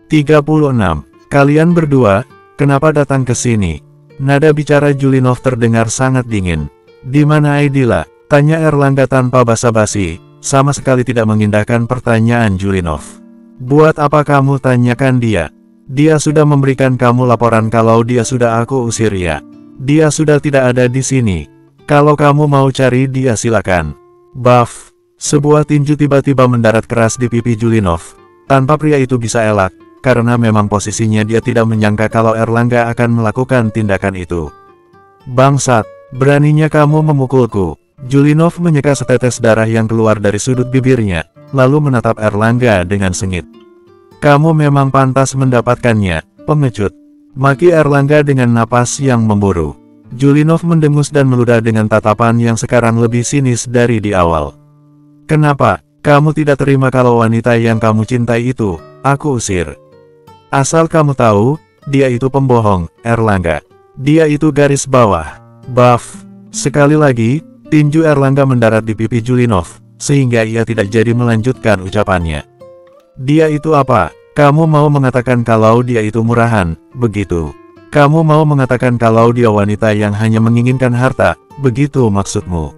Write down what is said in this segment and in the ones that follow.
36. Kalian berdua, kenapa datang ke sini? Nada bicara Julinov terdengar sangat dingin. Di mana Aidila? Tanya Erlangga tanpa basa-basi, sama sekali tidak mengindahkan pertanyaan Julinov. Buat apa kamu tanyakan dia? Dia sudah memberikan kamu laporan kalau dia sudah aku usir ya. Dia sudah tidak ada di sini. Kalau kamu mau cari dia silakan. Buff. Sebuah tinju tiba-tiba mendarat keras di pipi Julinov. Tanpa pria itu bisa elak, karena memang posisinya dia tidak menyangka kalau Erlangga akan melakukan tindakan itu. Bangsat, beraninya kamu memukulku. Julinov menyeka setetes darah yang keluar dari sudut bibirnya, lalu menatap Erlangga dengan sengit. Kamu memang pantas mendapatkannya, pengecut. Maki Erlangga dengan napas yang memburu. Julinov mendengus dan meludah dengan tatapan yang sekarang lebih sinis dari di awal. Kenapa, kamu tidak terima kalau wanita yang kamu cintai itu, aku usir? Asal kamu tahu, dia itu pembohong, Erlangga. Dia itu garis bawah. Buff. Sekali lagi, tinju Erlangga mendarat di pipi Julinov, sehingga ia tidak jadi melanjutkan ucapannya. Dia itu apa? Kamu mau mengatakan kalau dia itu murahan, begitu? Kamu mau mengatakan kalau dia wanita yang hanya menginginkan harta, begitu maksudmu?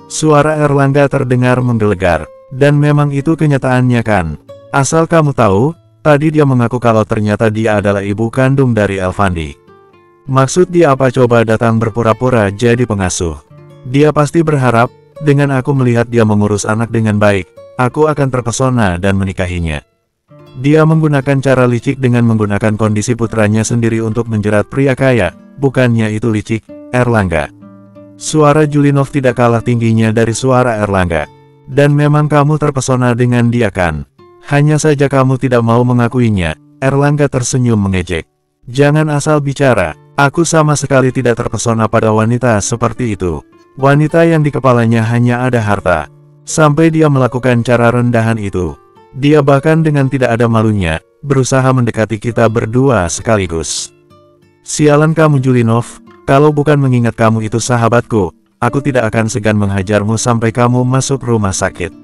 Suara Erlangga terdengar menggelegar, dan memang itu kenyataannya kan? Asal kamu tahu, tadi dia mengaku kalau ternyata dia adalah ibu kandung dari Elfandi. Maksud dia apa coba datang berpura-pura jadi pengasuh? Dia pasti berharap, dengan aku melihat dia mengurus anak dengan baik, aku akan terpesona dan menikahinya. Dia menggunakan cara licik dengan menggunakan kondisi putranya sendiri untuk menjerat pria kaya, bukannya itu licik, Erlangga? Suara Julinov tidak kalah tingginya dari suara Erlangga. Dan memang kamu terpesona dengan dia kan? Hanya saja kamu tidak mau mengakuinya. Erlangga tersenyum mengejek. Jangan asal bicara, aku sama sekali tidak terpesona pada wanita seperti itu. Wanita yang di kepalanya hanya ada harta. Sampai dia melakukan cara rendahan itu. Dia bahkan dengan tidak ada malunya, berusaha mendekati kita berdua sekaligus. Sialan kamu Julinov, kalau bukan mengingat kamu itu sahabatku, aku tidak akan segan menghajarmu sampai kamu masuk rumah sakit.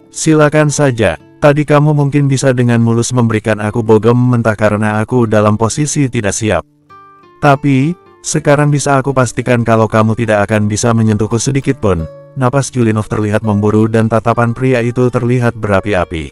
Silakan saja, tadi kamu mungkin bisa dengan mulus memberikan aku bogem mentah karena aku dalam posisi tidak siap. Tapi, sekarang bisa aku pastikan kalau kamu tidak akan bisa menyentuhku sedikit pun. Napas Julinov terlihat memburu dan tatapan pria itu terlihat berapi-api.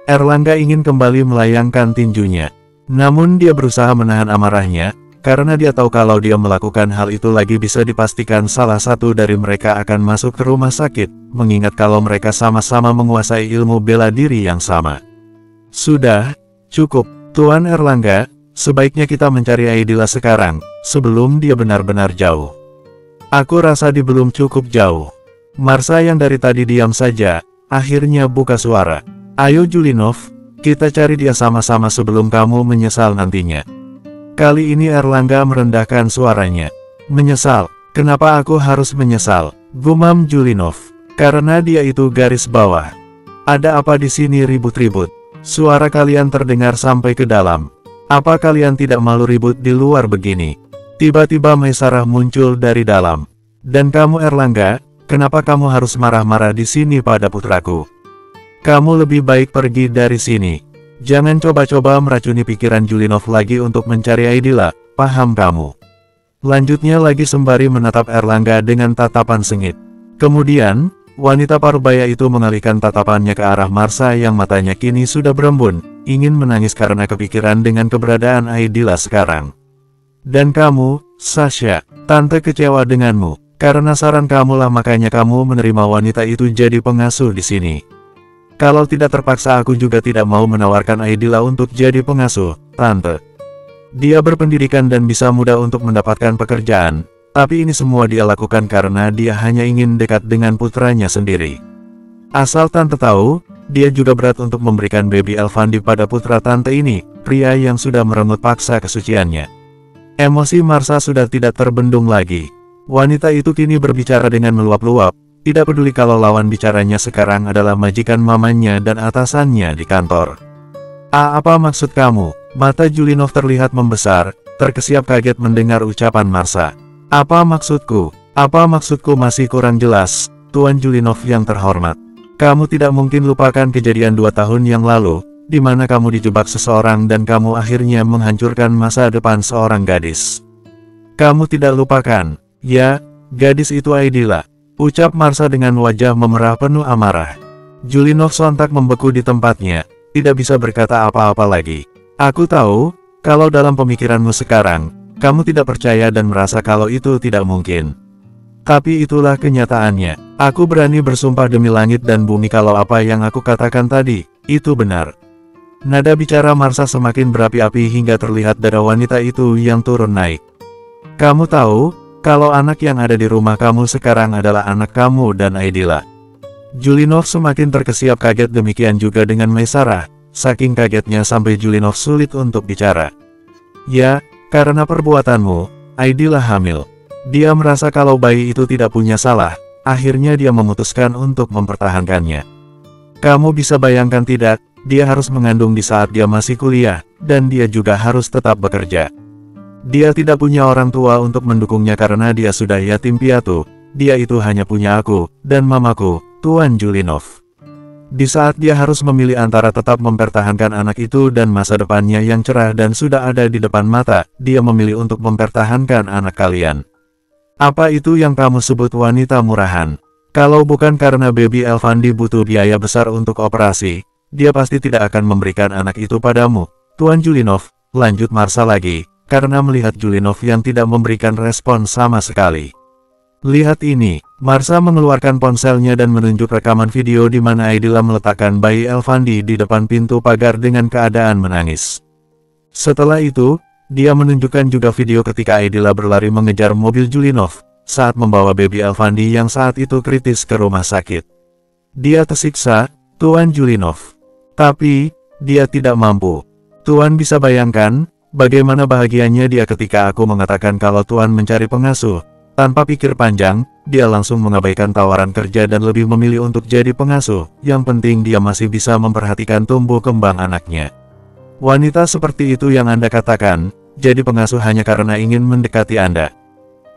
Erlangga ingin kembali melayangkan tinjunya. Namun dia berusaha menahan amarahnya, karena dia tahu kalau dia melakukan hal itu lagi bisa dipastikan salah satu dari mereka akan masuk ke rumah sakit, mengingat kalau mereka sama-sama menguasai ilmu bela diri yang sama. Sudah, cukup, Tuan Erlangga, sebaiknya kita mencari Aidila sekarang, sebelum dia benar-benar jauh. Aku rasa dia belum cukup jauh. Marsa yang dari tadi diam saja, akhirnya buka suara. Ayo Julinov, kita cari dia sama-sama sebelum kamu menyesal nantinya. Kali ini Erlangga merendahkan suaranya. Menyesal? Kenapa aku harus menyesal? Gumam Julinov. Karena dia itu garis bawah. Ada apa di sini ribut-ribut? Suara kalian terdengar sampai ke dalam. Apa kalian tidak malu ribut di luar begini? Tiba-tiba Maisarah muncul dari dalam. Dan kamu Erlangga, kenapa kamu harus marah-marah di sini pada putraku? Kamu lebih baik pergi dari sini. Jangan coba-coba meracuni pikiran Julinov lagi untuk mencari Aidila, paham kamu? Lanjutnya lagi sembari menatap Erlangga dengan tatapan sengit. Kemudian, wanita parubaya itu mengalihkan tatapannya ke arah Marsa yang matanya kini sudah berembun, ingin menangis karena kepikiran dengan keberadaan Aidila sekarang. Dan kamu, Sasha, tante kecewa denganmu, karena saran kamulah makanya kamu menerima wanita itu jadi pengasuh di sini. Kalau tidak terpaksa aku juga tidak mau menawarkan Aidila untuk jadi pengasuh, tante. Dia berpendidikan dan bisa mudah untuk mendapatkan pekerjaan, tapi ini semua dia lakukan karena dia hanya ingin dekat dengan putranya sendiri. Asal tante tahu, dia juga berat untuk memberikan baby Elfandi pada putra tante ini, pria yang sudah merenggut paksa kesuciannya. Emosi Marsa sudah tidak terbendung lagi. Wanita itu kini berbicara dengan meluap-luap. Tidak peduli kalau lawan bicaranya sekarang adalah majikan mamanya dan atasannya di kantor. Apa maksud kamu? Mata Julinov terlihat membesar, terkesiap kaget mendengar ucapan Marsa. Apa maksudku? Apa maksudku masih kurang jelas, Tuan Julinov yang terhormat. Kamu tidak mungkin lupakan kejadian 2 tahun yang lalu, di mana kamu dijebak seseorang dan kamu akhirnya menghancurkan masa depan seorang gadis. Kamu tidak lupakan, ya, gadis itu Aidila, ucap Marsha dengan wajah memerah penuh amarah. Julinov sontak membeku di tempatnya, tidak bisa berkata apa-apa lagi. Aku tahu, kalau dalam pemikiranmu sekarang, kamu tidak percaya dan merasa kalau itu tidak mungkin. Tapi itulah kenyataannya. Aku berani bersumpah demi langit dan bumi kalau apa yang aku katakan tadi, itu benar. Nada bicara Marsha semakin berapi-api hingga terlihat dada wanita itu yang turun naik. Kamu tahu, kalau anak yang ada di rumah kamu sekarang adalah anak kamu dan Aidila. Julinov semakin terkesiap kaget, demikian juga dengan Maisarah, saking kagetnya sampai Julinov sulit untuk bicara. Ya, karena perbuatanmu, Aidila hamil. Dia merasa kalau bayi itu tidak punya salah, akhirnya dia memutuskan untuk mempertahankannya. Kamu bisa bayangkan tidak, dia harus mengandung di saat dia masih kuliah, dan dia juga harus tetap bekerja. Dia tidak punya orang tua untuk mendukungnya karena dia sudah yatim piatu, dia itu hanya punya aku, dan mamaku, Tuan Julinov. Di saat dia harus memilih antara tetap mempertahankan anak itu dan masa depannya yang cerah dan sudah ada di depan mata, dia memilih untuk mempertahankan anak kalian. Apa itu yang kamu sebut wanita murahan? Kalau bukan karena Baby Elvandi butuh biaya besar untuk operasi, dia pasti tidak akan memberikan anak itu padamu, Tuan Julinov, lanjut Marsha lagi, karena melihat Julinov yang tidak memberikan respon sama sekali. Lihat ini, Marsha mengeluarkan ponselnya dan menunjuk rekaman video di mana Aidila meletakkan bayi Elvandi di depan pintu pagar dengan keadaan menangis. Setelah itu, dia menunjukkan juga video ketika Aidila berlari mengejar mobil Julinov, saat membawa baby Elvandi yang saat itu kritis ke rumah sakit. Dia tersiksa, Tuan Julinov. Tapi, dia tidak mampu. Tuan bisa bayangkan, bagaimana bahagianya dia ketika aku mengatakan kalau Tuan mencari pengasuh. Tanpa pikir panjang, dia langsung mengabaikan tawaran kerja dan lebih memilih untuk jadi pengasuh. Yang penting dia masih bisa memperhatikan tumbuh kembang anaknya. Wanita seperti itu yang Anda katakan, jadi pengasuh hanya karena ingin mendekati Anda.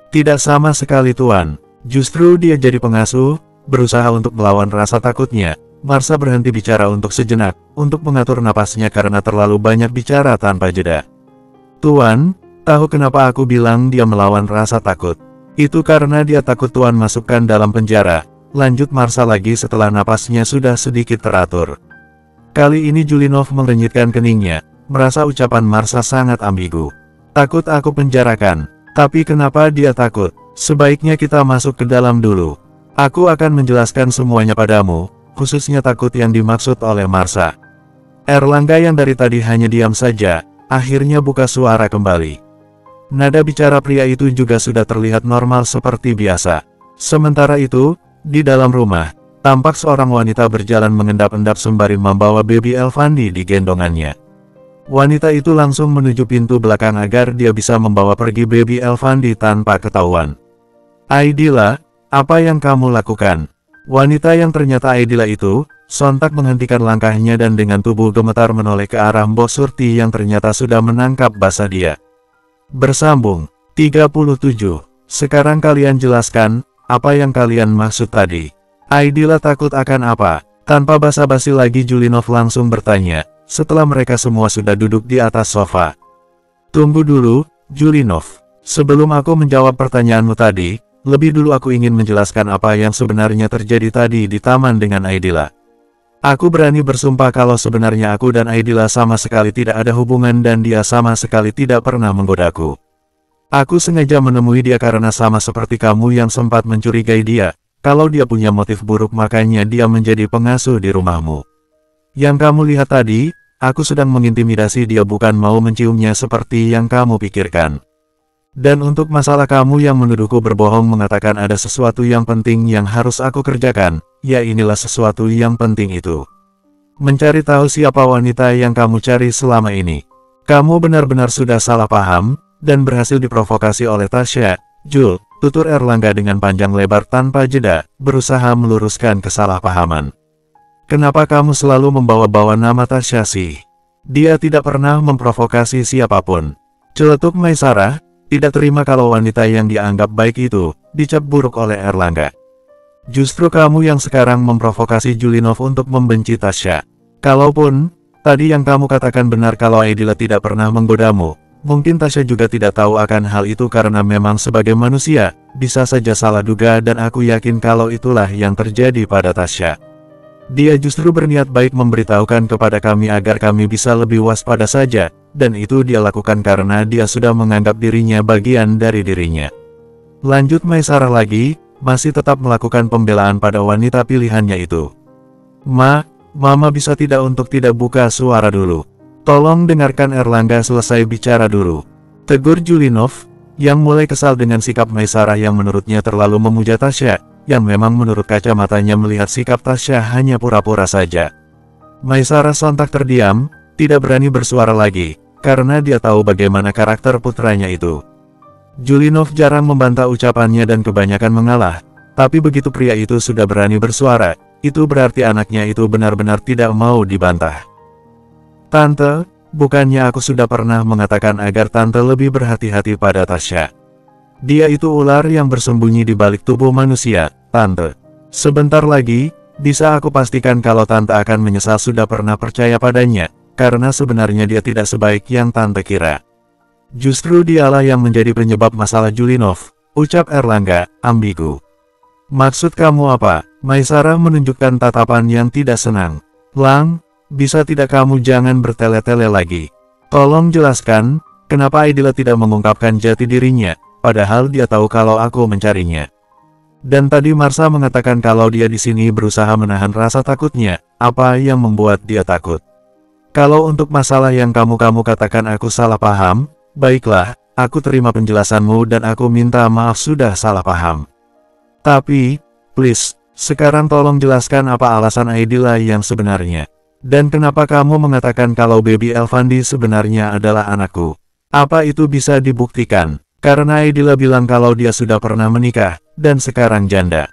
Tidak sama sekali Tuan, justru dia jadi pengasuh, berusaha untuk melawan rasa takutnya. Marsha berhenti bicara untuk sejenak, untuk mengatur napasnya karena terlalu banyak bicara tanpa jeda. Tuan, tahu kenapa aku bilang dia melawan rasa takut? Itu karena dia takut Tuan masukkan dalam penjara, lanjut Marsha lagi setelah napasnya sudah sedikit teratur. Kali ini Julinov mengenyitkan keningnya, merasa ucapan Marsha sangat ambigu. Takut aku penjarakan, tapi kenapa dia takut? Sebaiknya kita masuk ke dalam dulu. Aku akan menjelaskan semuanya padamu, khususnya takut yang dimaksud oleh Marsha. Erlangga yang dari tadi hanya diam saja, akhirnya buka suara kembali. Nada bicara pria itu juga sudah terlihat normal seperti biasa. Sementara itu, di dalam rumah, tampak seorang wanita berjalan mengendap-endap sembari membawa baby Elvandi di gendongannya. Wanita itu langsung menuju pintu belakang agar dia bisa membawa pergi baby Elvandi tanpa ketahuan. Aidila, apa yang kamu lakukan? Wanita yang ternyata Aidila itu, sontak menghentikan langkahnya dan dengan tubuh gemetar menoleh ke arah Mbok Surti yang ternyata sudah menangkap basah dia. Bersambung, 37. Sekarang kalian jelaskan, apa yang kalian maksud tadi? Aidila takut akan apa? Tanpa basa-basi lagi Julinov langsung bertanya, setelah mereka semua sudah duduk di atas sofa. Tunggu dulu, Julinov. Sebelum aku menjawab pertanyaanmu tadi, lebih dulu aku ingin menjelaskan apa yang sebenarnya terjadi tadi di taman dengan Aidila. Aku berani bersumpah kalau sebenarnya aku dan Aidila sama sekali tidak ada hubungan dan dia sama sekali tidak pernah menggodaku. Aku sengaja menemui dia karena sama seperti kamu yang sempat mencurigai dia. Kalau dia punya motif buruk makanya dia menjadi pengasuh di rumahmu. Yang kamu lihat tadi, aku sedang mengintimidasi dia bukan mau menciumnya seperti yang kamu pikirkan. Dan untuk masalah kamu yang menuduhku berbohong mengatakan ada sesuatu yang penting yang harus aku kerjakan, ya inilah sesuatu yang penting itu. Mencari tahu siapa wanita yang kamu cari selama ini. Kamu benar-benar sudah salah paham, dan berhasil diprovokasi oleh Tasya, Jul. Tutur Erlangga dengan panjang lebar tanpa jeda, berusaha meluruskan kesalahpahaman. Kenapa kamu selalu membawa-bawa nama Tasya sih? Dia tidak pernah memprovokasi siapapun. Celetuk Maisarah, tidak terima kalau wanita yang dianggap baik itu, dicap buruk oleh Erlangga. Justru kamu yang sekarang memprovokasi Julinov untuk membenci Tasya. Kalaupun, Tadi yang kamu katakan benar kalau Aidila tidak pernah menggodamu. Mungkin Tasya juga tidak tahu akan hal itu karena memang sebagai manusia, bisa saja salah duga dan aku yakin kalau itulah yang terjadi pada Tasya. Dia justru berniat baik memberitahukan kepada kami agar kami bisa lebih waspada saja, dan itu dia lakukan karena dia sudah menganggap dirinya bagian dari dirinya. Lanjut Maisarah lagi, masih tetap melakukan pembelaan pada wanita pilihannya itu. Mama bisa tidak untuk tidak buka suara dulu. Tolong dengarkan Erlangga selesai bicara dulu. Tegur Julinov, yang mulai kesal dengan sikap Maisarah yang menurutnya terlalu memuja Tasya, yang memang menurut kacamatanya melihat sikap Tasya hanya pura-pura saja. Maisarah sontak terdiam, tidak berani bersuara lagi, karena dia tahu bagaimana karakter putranya itu. Julinov jarang membantah ucapannya dan kebanyakan mengalah, tapi begitu pria itu sudah berani bersuara, itu berarti anaknya itu benar-benar tidak mau dibantah. Tante, bukannya aku sudah pernah mengatakan agar Tante lebih berhati-hati pada Tasya. Dia itu ular yang bersembunyi di balik tubuh manusia, Tante. Sebentar lagi, bisa aku pastikan kalau Tante akan menyesal sudah pernah percaya padanya, karena sebenarnya dia tidak sebaik yang Tante kira. Justru dialah yang menjadi penyebab masalah Julinov, ucap Erlangga, ambigu. Maksud kamu apa? Maisarah menunjukkan tatapan yang tidak senang. Lang, bisa tidak kamu jangan bertele-tele lagi? Tolong jelaskan, kenapa Aidila tidak mengungkapkan jati dirinya, padahal dia tahu kalau aku mencarinya. Dan tadi Marsha mengatakan kalau dia di sini berusaha menahan rasa takutnya, apa yang membuat dia takut? Kalau untuk masalah yang kamu katakan aku salah paham, baiklah, aku terima penjelasanmu dan aku minta maaf sudah salah paham. Tapi, please, sekarang tolong jelaskan apa alasan Aidila yang sebenarnya. Dan kenapa kamu mengatakan kalau Baby Elfandi sebenarnya adalah anakku? Apa itu bisa dibuktikan? Karena Aidila bilang kalau dia sudah pernah menikah, dan sekarang janda.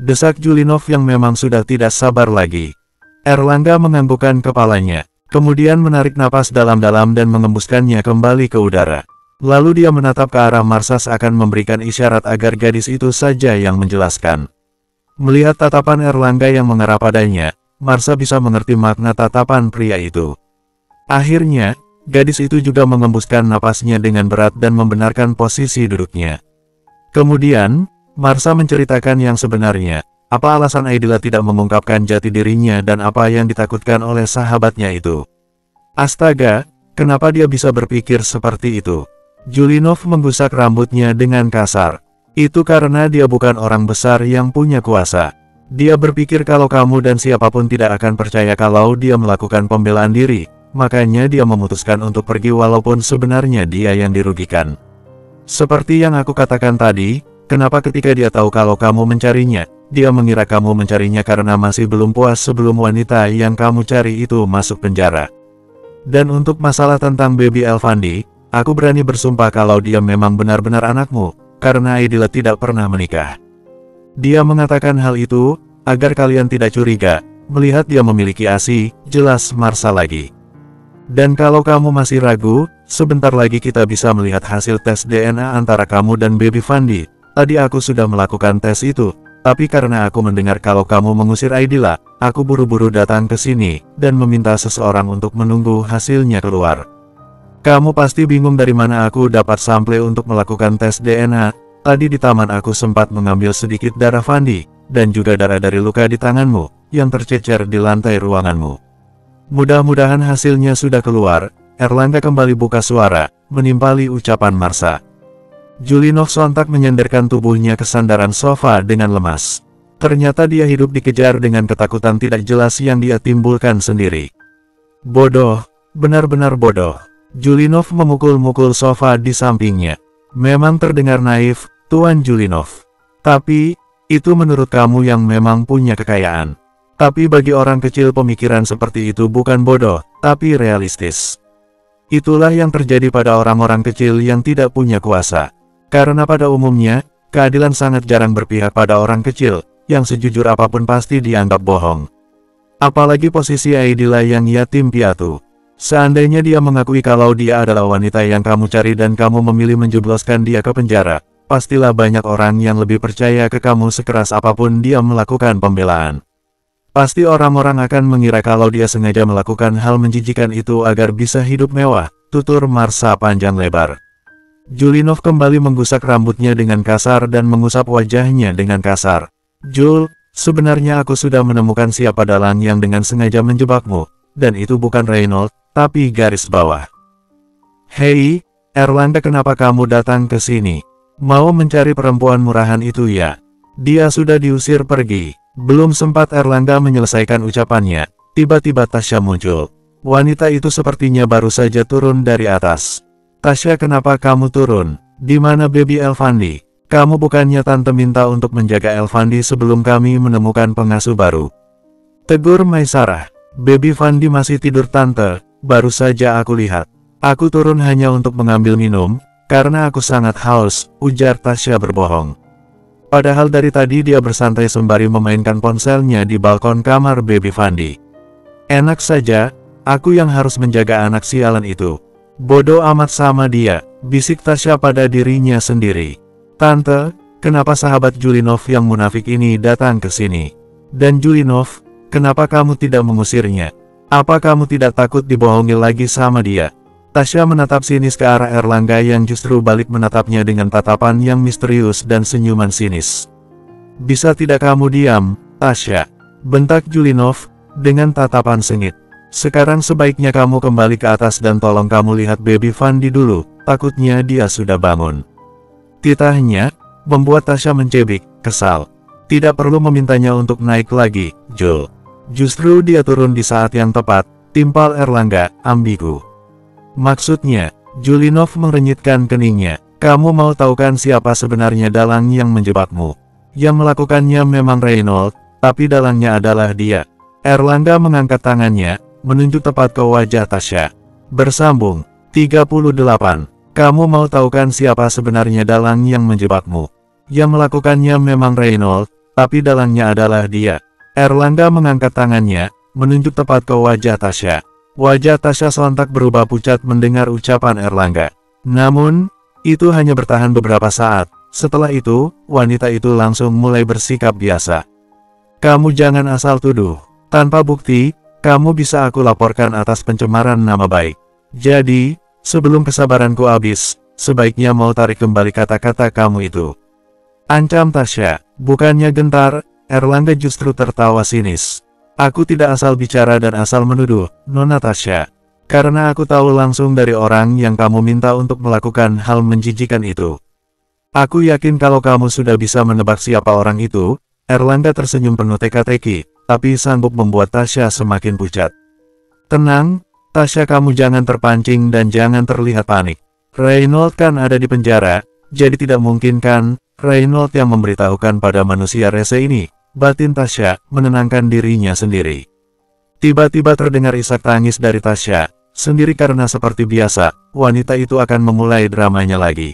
Desak Julinov yang memang sudah tidak sabar lagi. Erlangga menganggukkan kepalanya, kemudian menarik napas dalam-dalam dan mengembuskannya kembali ke udara. Lalu dia menatap ke arah Marsha seakan memberikan isyarat agar gadis itu saja yang menjelaskan. Melihat tatapan Erlangga yang mengarah padanya, Marsha bisa mengerti makna tatapan pria itu. Akhirnya, gadis itu juga mengembuskan napasnya dengan berat dan membenarkan posisi duduknya. Kemudian, Marsha menceritakan yang sebenarnya, apa alasan Aidila tidak mengungkapkan jati dirinya dan apa yang ditakutkan oleh sahabatnya itu. Astaga, kenapa dia bisa berpikir seperti itu? Julinov menggusak rambutnya dengan kasar. Itu karena dia bukan orang besar yang punya kuasa. Dia berpikir kalau kamu dan siapapun tidak akan percaya kalau dia melakukan pembelaan diri, makanya dia memutuskan untuk pergi walaupun sebenarnya dia yang dirugikan. Seperti yang aku katakan tadi, kenapa ketika dia tahu kalau kamu mencarinya, dia mengira kamu mencarinya karena masih belum puas sebelum wanita yang kamu cari itu masuk penjara. Dan untuk masalah tentang Baby Elfandi, aku berani bersumpah kalau dia memang benar-benar anakmu, karena Aidila tidak pernah menikah. Dia mengatakan hal itu, agar kalian tidak curiga, melihat dia memiliki ASI, jelas Marsha lagi. Dan kalau kamu masih ragu, sebentar lagi kita bisa melihat hasil tes DNA antara kamu dan Baby Fandi. Tadi aku sudah melakukan tes itu, tapi karena aku mendengar kalau kamu mengusir Aidila, aku buru-buru datang ke sini, dan meminta seseorang untuk menunggu hasilnya keluar. Kamu pasti bingung dari mana aku dapat sampel untuk melakukan tes DNA. Tadi di taman aku sempat mengambil sedikit darah Fandi, dan juga darah dari luka di tanganmu, yang tercecer di lantai ruanganmu. Mudah-mudahan hasilnya sudah keluar. Erlangga kembali buka suara, menimpali ucapan Marsha. Julinov sontak menyenderkan tubuhnya ke sandaran sofa dengan lemas. Ternyata dia hidup dikejar dengan ketakutan tidak jelas yang dia timbulkan sendiri. Bodoh, benar-benar bodoh. Julinov memukul-mukul sofa di sampingnya. Memang terdengar naif, Tuan Julinov. Tapi, itu menurut kamu yang memang punya kekayaan. Tapi bagi orang kecil pemikiran seperti itu bukan bodoh, tapi realistis. Itulah yang terjadi pada orang-orang kecil yang tidak punya kuasa. Karena pada umumnya, keadilan sangat jarang berpihak pada orang kecil, yang sejujur apapun pasti dianggap bohong. Apalagi posisi Aidila yang yatim piatu. Seandainya dia mengakui kalau dia adalah wanita yang kamu cari dan kamu memilih menjebloskan dia ke penjara, pastilah banyak orang yang lebih percaya ke kamu sekeras apapun dia melakukan pembelaan. Pasti orang-orang akan mengira kalau dia sengaja melakukan hal menjijikan itu agar bisa hidup mewah, tutur Marsha panjang lebar. Julinov kembali menggusap rambutnya dengan kasar dan mengusap wajahnya dengan kasar. Jul, sebenarnya aku sudah menemukan siapa dalang yang dengan sengaja menjebakmu, dan itu bukan Reynolds, tapi garis bawah. Hei, Erlangga, kenapa kamu datang ke sini? Mau mencari perempuan murahan itu ya? Dia sudah diusir pergi. Belum sempat Erlangga menyelesaikan ucapannya, tiba-tiba Tasya muncul. Wanita itu sepertinya baru saja turun dari atas. Tasya, kenapa kamu turun? Di mana Baby Elvandi? Kamu bukannya tante minta untuk menjaga Elvandi sebelum kami menemukan pengasuh baru? Tegur Maisarah. Baby Vandi masih tidur tante, baru saja aku lihat. Aku turun hanya untuk mengambil minum, karena aku sangat haus, ujar Tasya berbohong. Padahal dari tadi dia bersantai sembari memainkan ponselnya di balkon kamar Baby Vandi. Enak saja, aku yang harus menjaga anak sialan itu. Bodoh amat sama dia, bisik Tasya pada dirinya sendiri. Tante, kenapa sahabat Julinov yang munafik ini datang ke sini? Dan Julinov, kenapa kamu tidak mengusirnya? Apa kamu tidak takut dibohongi lagi sama dia? Tasya menatap sinis ke arah Erlangga yang justru balik menatapnya dengan tatapan yang misterius dan senyuman sinis. Bisa tidak kamu diam, Tasya? Bentak Julinov, dengan tatapan sengit. Sekarang sebaiknya kamu kembali ke atas dan tolong kamu lihat Baby Vandi dulu, takutnya dia sudah bangun. Titahnya, membuat Tasya mencebik, kesal. Tidak perlu memintanya untuk naik lagi, Jul. Justru dia turun di saat yang tepat, timpal Erlangga, ambigu. Maksudnya, Julinov mengerenyitkan keningnya. Kamu mau tahu kan siapa sebenarnya dalang yang menjebakmu? Yang melakukannya memang Reynolds, tapi dalangnya adalah dia. Erlangga mengangkat tangannya, menunjuk tepat ke wajah Tasya. Bersambung, 38. Kamu mau tahu kan siapa sebenarnya dalang yang menjebakmu? Yang melakukannya memang Reynolds, tapi dalangnya adalah dia. Erlangga mengangkat tangannya, menunjuk tepat ke wajah Tasya. Wajah Tasya sontak berubah pucat mendengar ucapan Erlangga. Namun, itu hanya bertahan beberapa saat. Setelah itu, wanita itu langsung mulai bersikap biasa. Kamu jangan asal tuduh. Tanpa bukti, kamu bisa aku laporkan atas pencemaran nama baik. Jadi, sebelum kesabaranku habis, sebaiknya mau tarik kembali kata-kata kamu itu. Ancam Tasya. Bukannya gentar, Erlangga justru tertawa sinis. Aku tidak asal bicara dan asal menuduh, Nona Tasya. Karena aku tahu langsung dari orang yang kamu minta untuk melakukan hal menjijikan itu. Aku yakin kalau kamu sudah bisa menebak siapa orang itu. Erlangga tersenyum penuh teka-teki, tapi sanggup membuat Tasya semakin pucat. Tenang, Tasya, kamu jangan terpancing dan jangan terlihat panik. Reynolds kan ada di penjara, jadi tidak mungkin kan Reynolds yang memberitahukan pada manusia rese ini. Batin Tasya, menenangkan dirinya sendiri. Tiba-tiba terdengar isak tangis dari Tasya, sendiri karena seperti biasa, wanita itu akan memulai dramanya lagi.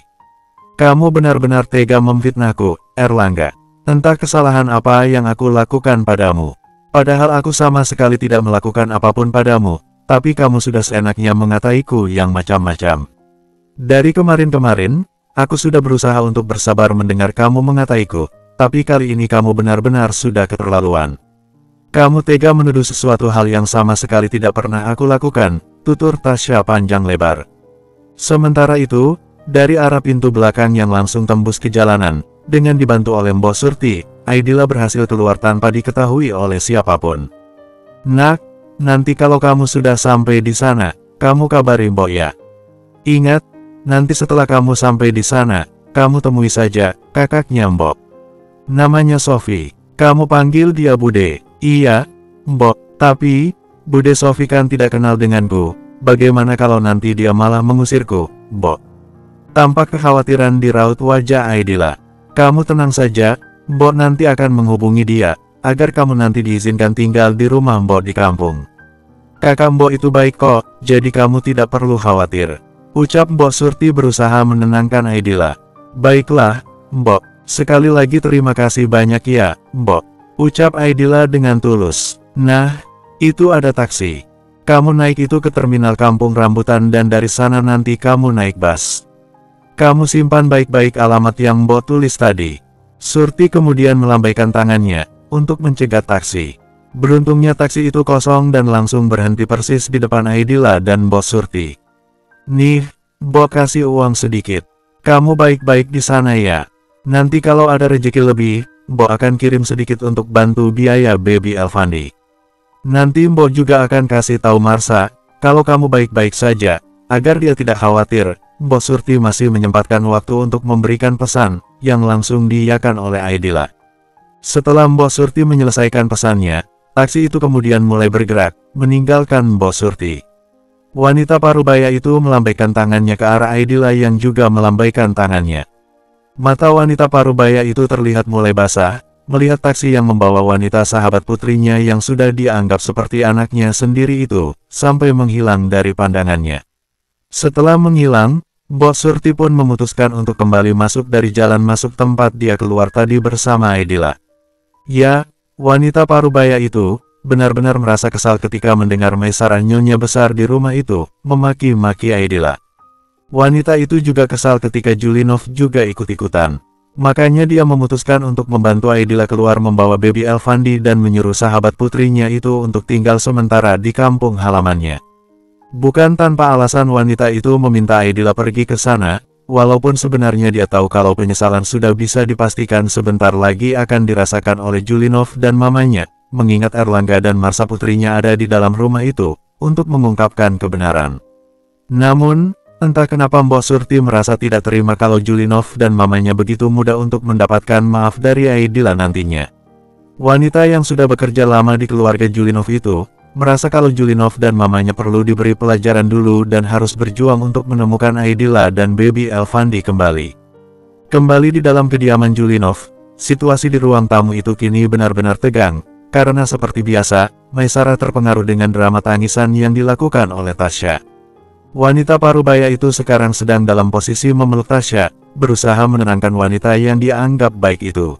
Kamu benar-benar tega memfitnahku, Erlangga. Entah kesalahan apa yang aku lakukan padamu. Padahal aku sama sekali tidak melakukan apapun padamu, tapi kamu sudah seenaknya mengataiku yang macam-macam. Dari kemarin-kemarin, aku sudah berusaha untuk bersabar mendengar kamu mengataiku. Tapi kali ini kamu benar-benar sudah keterlaluan. Kamu tega menuduh sesuatu hal yang sama sekali tidak pernah aku lakukan, tutur Tasya panjang lebar. Sementara itu, dari arah pintu belakang yang langsung tembus ke jalanan, dengan dibantu oleh Mbok Surti, Aidila berhasil keluar tanpa diketahui oleh siapapun. Nak, nanti kalau kamu sudah sampai di sana, kamu kabari Mbok ya. Ingat, nanti setelah kamu sampai di sana, kamu temui saja kakaknya Mbok. Namanya Sofi. Kamu panggil dia Bude. Iya, Mbok. Tapi, Bude Sofi kan tidak kenal denganku. Bagaimana kalau nanti dia malah mengusirku, Mbok? Tampak kekhawatiran di raut wajah Aidila. Kamu tenang saja, Mbok nanti akan menghubungi dia, agar kamu nanti diizinkan tinggal di rumah Mbok di kampung. Kakak Mbok itu baik kok, jadi kamu tidak perlu khawatir. Ucap Mbok Surti berusaha menenangkan Aidila. Baiklah, Mbok. Sekali lagi terima kasih banyak ya, Mbok. Ucap Aidila dengan tulus. Nah, itu ada taksi. Kamu naik itu ke terminal Kampung Rambutan dan dari sana nanti kamu naik bus. Kamu simpan baik-baik alamat yang Mbok tulis tadi. Surti kemudian melambaikan tangannya, untuk mencegat taksi. Beruntungnya taksi itu kosong dan langsung berhenti persis di depan Aidila dan Bos Surti. "Nih, Bo kasih uang sedikit. Kamu baik-baik di sana ya. Nanti kalau ada rezeki lebih, Bo akan kirim sedikit untuk bantu biaya Baby Elfandi. Nanti Bo juga akan kasih tahu Marsha, kalau kamu baik-baik saja, agar dia tidak khawatir." Bos Surti masih menyempatkan waktu untuk memberikan pesan, yang langsung diiyakan oleh Aidila. Setelah Bos Surti menyelesaikan pesannya, taksi itu kemudian mulai bergerak, meninggalkan Bos Surti. Wanita parubaya itu melambaikan tangannya ke arah Aidila yang juga melambaikan tangannya. Mata wanita parubaya itu terlihat mulai basah, melihat taksi yang membawa wanita sahabat putrinya yang sudah dianggap seperti anaknya sendiri itu, sampai menghilang dari pandangannya. Setelah menghilang, Bos Surti pun memutuskan untuk kembali masuk dari jalan masuk tempat dia keluar tadi bersama Aidila. Ya, wanita parubaya itu benar-benar merasa kesal ketika mendengar Maisarah nyonya besar di rumah itu memaki-maki Aidila. Wanita itu juga kesal ketika Julinov juga ikut-ikutan. Makanya dia memutuskan untuk membantu Aidila keluar membawa Baby Elfandi dan menyuruh sahabat putrinya itu untuk tinggal sementara di kampung halamannya. Bukan tanpa alasan wanita itu meminta Aidila pergi ke sana, walaupun sebenarnya dia tahu kalau penyesalan sudah bisa dipastikan sebentar lagi akan dirasakan oleh Julinov dan mamanya, mengingat Erlangga dan Marsha putrinya ada di dalam rumah itu, untuk mengungkapkan kebenaran. Namun, entah kenapa Bos Surti merasa tidak terima kalau Julinov dan mamanya begitu mudah untuk mendapatkan maaf dari Aidila nantinya. Wanita yang sudah bekerja lama di keluarga Julinov itu, merasa kalau Julinov dan mamanya perlu diberi pelajaran dulu dan harus berjuang untuk menemukan Aidila dan Baby Elfandi kembali. Kembali di dalam kediaman Julinov, situasi di ruang tamu itu kini benar-benar tegang, karena seperti biasa, Maisarah terpengaruh dengan drama tangisan yang dilakukan oleh Tasya. Wanita parubaya itu sekarang sedang dalam posisi memeluk Tasya, berusaha menenangkan wanita yang dianggap baik itu.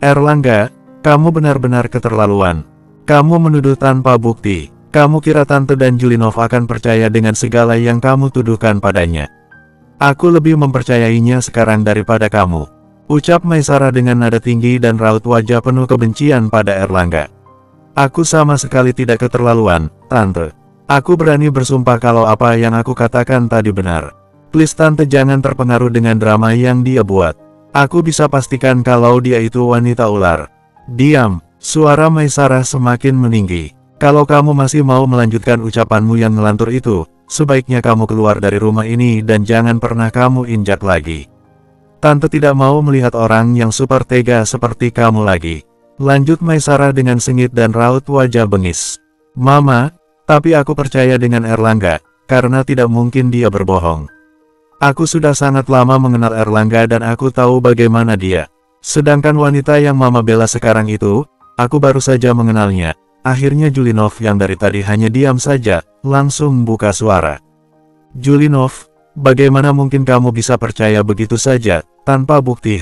"Erlangga, kamu benar-benar keterlaluan. Kamu menuduh tanpa bukti. Kamu kira Tante dan Julinov akan percaya dengan segala yang kamu tuduhkan padanya. Aku lebih mempercayainya sekarang daripada kamu," ucap Maisarah dengan nada tinggi dan raut wajah penuh kebencian pada Erlangga. "Aku sama sekali tidak keterlaluan, Tante. Aku berani bersumpah kalau apa yang aku katakan tadi benar. Please Tante jangan terpengaruh dengan drama yang dia buat. Aku bisa pastikan kalau dia itu wanita ular." "Diam!" Suara Maisarah semakin meninggi. "Kalau kamu masih mau melanjutkan ucapanmu yang ngelantur itu, sebaiknya kamu keluar dari rumah ini dan jangan pernah kamu injak lagi. Tante tidak mau melihat orang yang super tega seperti kamu lagi," lanjut Maisarah dengan sengit dan raut wajah bengis. "Mama, tapi aku percaya dengan Erlangga, karena tidak mungkin dia berbohong. Aku sudah sangat lama mengenal Erlangga dan aku tahu bagaimana dia. Sedangkan wanita yang Mama bela sekarang itu, aku baru saja mengenalnya." Akhirnya Julinov yang dari tadi hanya diam saja, langsung buka suara. "Julinov, bagaimana mungkin kamu bisa percaya begitu saja, tanpa bukti?"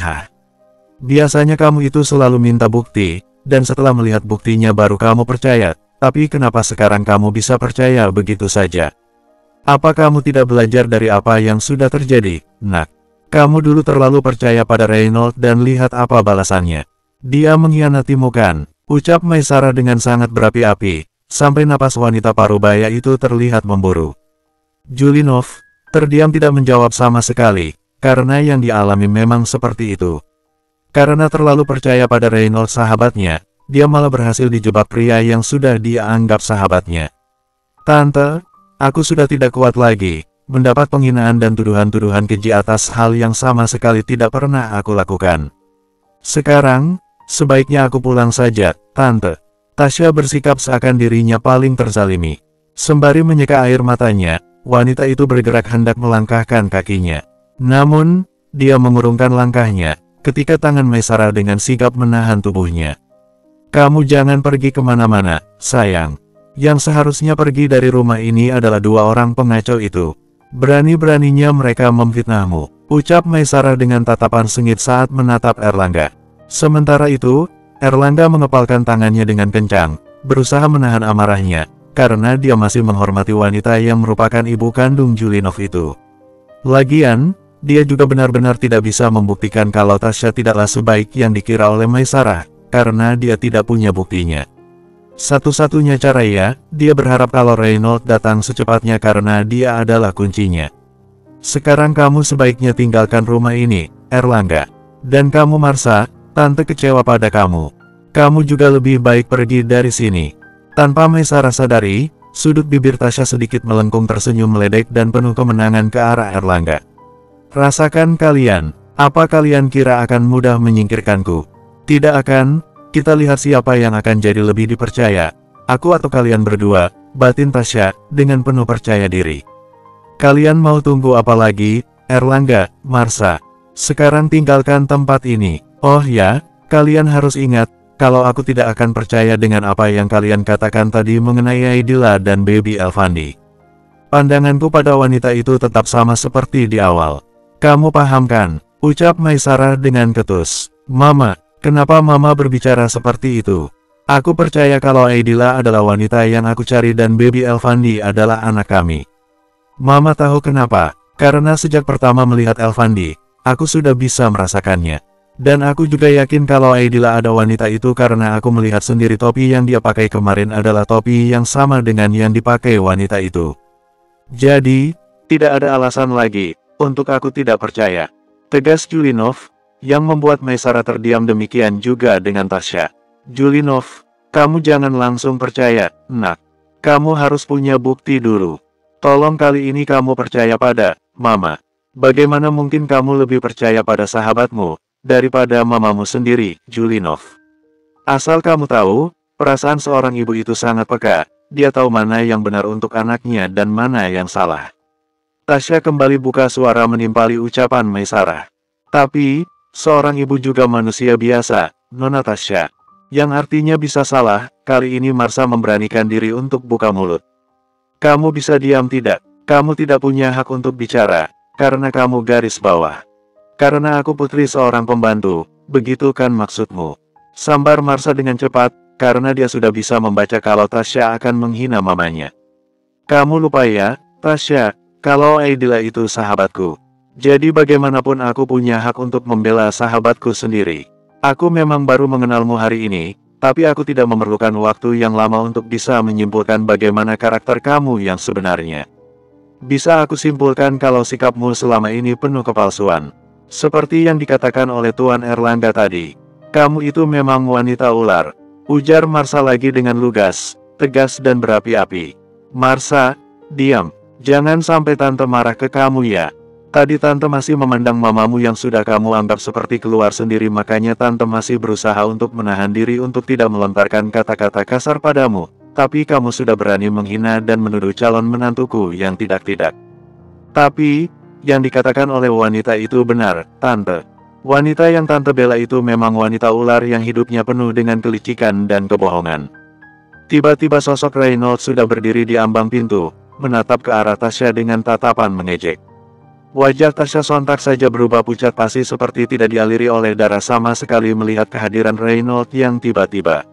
Biasanya kamu itu selalu minta bukti, dan setelah melihat buktinya baru kamu percaya, tapi kenapa sekarang kamu bisa percaya begitu saja? Apa kamu tidak belajar dari apa yang sudah terjadi, Nak? Kamu dulu terlalu percaya pada Reynold dan lihat apa balasannya. Dia mengkhianatimu kan? Ucap Maisarah dengan sangat berapi-api, sampai napas wanita parubaya itu terlihat memburu. Julinov terdiam tidak menjawab sama sekali, karena yang dialami memang seperti itu. Karena terlalu percaya pada Reynold sahabatnya, dia malah berhasil dijebak pria yang sudah dia anggap sahabatnya. "Tante, aku sudah tidak kuat lagi, mendapat penghinaan dan tuduhan-tuduhan keji atas hal yang sama sekali tidak pernah aku lakukan. Sekarang, sebaiknya aku pulang saja, Tante." Tasya bersikap seakan dirinya paling terzalimi. Sembari menyeka air matanya, wanita itu bergerak hendak melangkahkan kakinya. Namun, dia mengurungkan langkahnya, ketika tangan Maisarah dengan sigap menahan tubuhnya. "Kamu jangan pergi kemana-mana, sayang. Yang seharusnya pergi dari rumah ini adalah dua orang pengacau itu. Berani-beraninya mereka memfitnahmu," ucap Maisarah dengan tatapan sengit saat menatap Erlangga. Sementara itu, Erlangga mengepalkan tangannya dengan kencang, berusaha menahan amarahnya, karena dia masih menghormati wanita yang merupakan ibu kandung Julinov itu. Lagian, dia juga benar-benar tidak bisa membuktikan kalau Tasya tidaklah sebaik yang dikira oleh Maisarah, karena dia tidak punya buktinya. Satu-satunya cara ya, dia berharap kalau Reynolds datang secepatnya karena dia adalah kuncinya. Sekarang kamu sebaiknya tinggalkan rumah ini, Erlangga. Dan kamu Marsha, tante kecewa pada kamu. Kamu juga lebih baik pergi dari sini. Tanpa Maisara sadari, sudut bibir Tasya sedikit melengkung tersenyum meledek dan penuh kemenangan ke arah Erlangga. Rasakan kalian, apa kalian kira akan mudah menyingkirkanku? Tidak akan. Kita lihat siapa yang akan jadi lebih dipercaya, aku atau kalian berdua, batin Tasya, dengan penuh percaya diri. Kalian mau tunggu apa lagi, Erlangga, Marsha? Sekarang tinggalkan tempat ini. Oh ya, kalian harus ingat, kalau aku tidak akan percaya dengan apa yang kalian katakan tadi mengenai Aidila dan Baby Elfandi. Pandanganku pada wanita itu tetap sama seperti di awal. Kamu paham kan? Ucap Maisara dengan ketus. Mama. Kenapa Mama berbicara seperti itu? Aku percaya kalau Aidila adalah wanita yang aku cari dan Baby Elfandi adalah anak kami. Mama tahu kenapa? Karena sejak pertama melihat Elfandi, aku sudah bisa merasakannya. Dan aku juga yakin kalau Aidila ada wanita itu karena aku melihat sendiri topi yang dia pakai kemarin adalah topi yang sama dengan yang dipakai wanita itu. Jadi, tidak ada alasan lagi untuk aku tidak percaya. Tegas Julinov. Yang membuat Maisara terdiam demikian juga dengan Tasya. Julinov, kamu jangan langsung percaya, nak. Kamu harus punya bukti dulu. Tolong kali ini kamu percaya pada Mama. Bagaimana mungkin kamu lebih percaya pada sahabatmu daripada mamamu sendiri, Julinov? Asal kamu tahu, perasaan seorang ibu itu sangat peka. Dia tahu mana yang benar untuk anaknya dan mana yang salah. Tasya kembali buka suara menimpali ucapan Maisara. Tapi seorang ibu juga manusia biasa, Nona Tasya. Yang artinya bisa salah, kali ini Marsha memberanikan diri untuk buka mulut. Kamu bisa diam tidak? Kamu tidak punya hak untuk bicara, karena kamu garis bawah. Karena aku putri seorang pembantu, begitu kan maksudmu? Sambar Marsha dengan cepat, karena dia sudah bisa membaca kalau Tasya akan menghina mamanya. Kamu lupa ya, Tasya, kalau Aidila itu sahabatku. Jadi bagaimanapun aku punya hak untuk membela sahabatku sendiri. Aku memang baru mengenalmu hari ini, tapi aku tidak memerlukan waktu yang lama untuk bisa menyimpulkan bagaimana karakter kamu yang sebenarnya. Bisa aku simpulkan kalau sikapmu selama ini penuh kepalsuan. Seperti yang dikatakan oleh Tuan Erlangga tadi. Kamu itu memang wanita ular. Ujar Marsha lagi dengan lugas, tegas dan berapi-api. Marsha, diam. Jangan sampai tante marah ke kamu ya. Tadi tante masih memandang mamamu yang sudah kamu anggap seperti keluar sendiri, makanya tante masih berusaha untuk menahan diri untuk tidak melontarkan kata-kata kasar padamu. Tapi kamu sudah berani menghina dan menuduh calon menantuku yang tidak-tidak. Tapi, yang dikatakan oleh wanita itu benar, tante. Wanita yang tante bela itu memang wanita ular yang hidupnya penuh dengan kelicikan dan kebohongan. Tiba-tiba sosok Reynolds sudah berdiri di ambang pintu, menatap ke arah Tasya dengan tatapan mengejek. Wajah Tasya sontak saja berubah pucat pasi seperti tidak dialiri oleh darah sama sekali melihat kehadiran Reynolds yang tiba-tiba.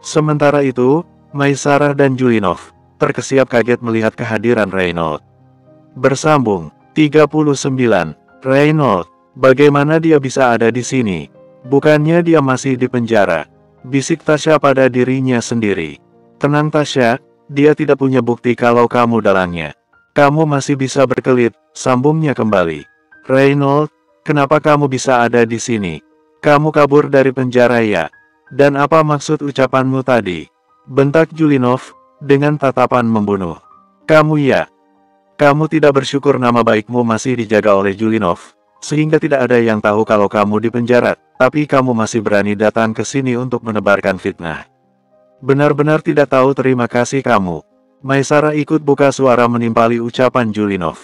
Sementara itu, Maisara dan Julinov terkesiap kaget melihat kehadiran Reynolds. Bersambung, 39. Reynolds, bagaimana dia bisa ada di sini? Bukannya dia masih di penjara? Bisik Tasya pada dirinya sendiri. Tenang Tasya, dia tidak punya bukti kalau kamu dalangnya. Kamu masih bisa berkelit, sambungnya kembali. Reynolds, kenapa kamu bisa ada di sini? Kamu kabur dari penjara ya? Dan apa maksud ucapanmu tadi? Bentak Julinov, dengan tatapan membunuh. Kamu ya? Kamu tidak bersyukur nama baikmu masih dijaga oleh Julinov, sehingga tidak ada yang tahu kalau kamu di penjara, tapi kamu masih berani datang ke sini untuk menebarkan fitnah. Benar-benar tidak tahu terima kasih kamu. Maisara ikut buka suara menimpali ucapan Julinov.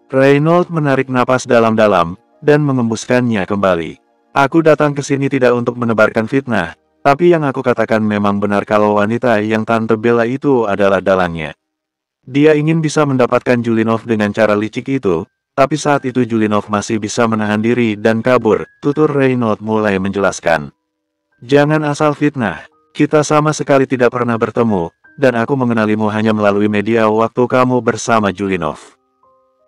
Reynolds menarik napas dalam-dalam, dan mengembuskannya kembali. Aku datang ke sini tidak untuk menebarkan fitnah, tapi yang aku katakan memang benar kalau wanita yang tante bela itu adalah dalangnya. Dia ingin bisa mendapatkan Julinov dengan cara licik itu, tapi saat itu Julinov masih bisa menahan diri dan kabur, tutur Reynolds mulai menjelaskan. Jangan asal fitnah, kita sama sekali tidak pernah bertemu. Dan aku mengenalimu hanya melalui media waktu kamu bersama Julinov.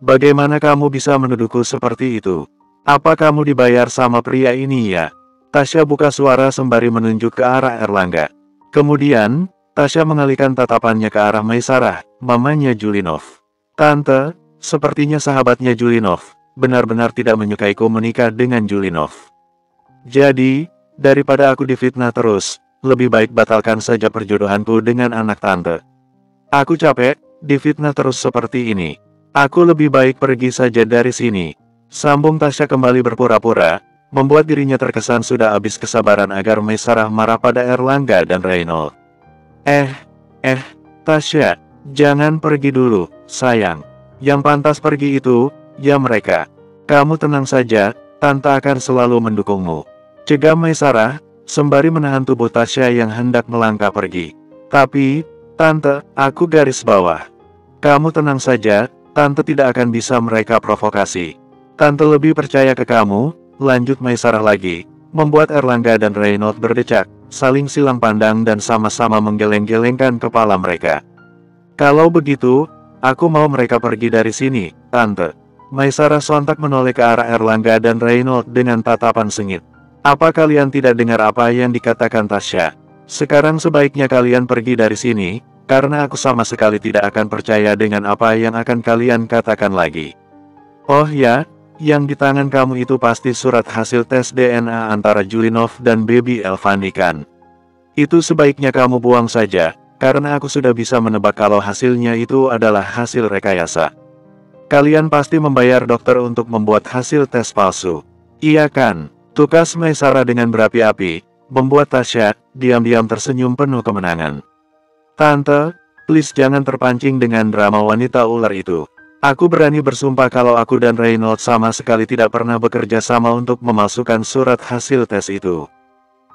Bagaimana kamu bisa menuduhku seperti itu? Apa kamu dibayar sama pria ini ya? Tasya buka suara sembari menunjuk ke arah Erlangga. Kemudian, Tasya mengalihkan tatapannya ke arah Maisarah, mamanya Julinov. Tante, sepertinya sahabatnya Julinov, benar-benar tidak menyukaiku menikah dengan Julinov. Jadi, daripada aku difitnah terus, lebih baik batalkan saja perjodohanku dengan anak tante. Aku capek, difitnah terus seperti ini. Aku lebih baik pergi saja dari sini. Sambung Tasya kembali berpura-pura, membuat dirinya terkesan sudah habis kesabaran agar Maisarah marah pada Erlangga dan Reynold. Tasya, jangan pergi dulu, sayang. Yang pantas pergi itu, ya mereka. Kamu tenang saja, Tante akan selalu mendukungmu. Cegah Maisarah, sembari menahan tubuh Tasya yang hendak melangkah pergi. Tapi, Tante, aku garis bawah. Kamu tenang saja, Tante tidak akan bisa mereka provokasi. Tante lebih percaya ke kamu, lanjut Maisarah lagi, membuat Erlangga dan Reynold berdecak, saling silang pandang dan sama-sama menggeleng-gelengkan kepala mereka. Kalau begitu, aku mau mereka pergi dari sini, Tante. Maisarah sontak menoleh ke arah Erlangga dan Reynold dengan tatapan sengit. Apa kalian tidak dengar apa yang dikatakan Tasya? Sekarang sebaiknya kalian pergi dari sini, karena aku sama sekali tidak akan percaya dengan apa yang akan kalian katakan lagi. Oh ya, yang di tangan kamu itu pasti surat hasil tes DNA antara Julinov dan Baby Elvandi kan? Itu sebaiknya kamu buang saja, karena aku sudah bisa menebak kalau hasilnya itu adalah hasil rekayasa. Kalian pasti membayar dokter untuk membuat hasil tes palsu. Iya kan? Tukas Maisarah dengan berapi-api, membuat Tasya diam-diam tersenyum penuh kemenangan. Tante, please jangan terpancing dengan drama wanita ular itu. Aku berani bersumpah kalau aku dan Reynold sama sekali tidak pernah bekerja sama untuk memalsukan surat hasil tes itu.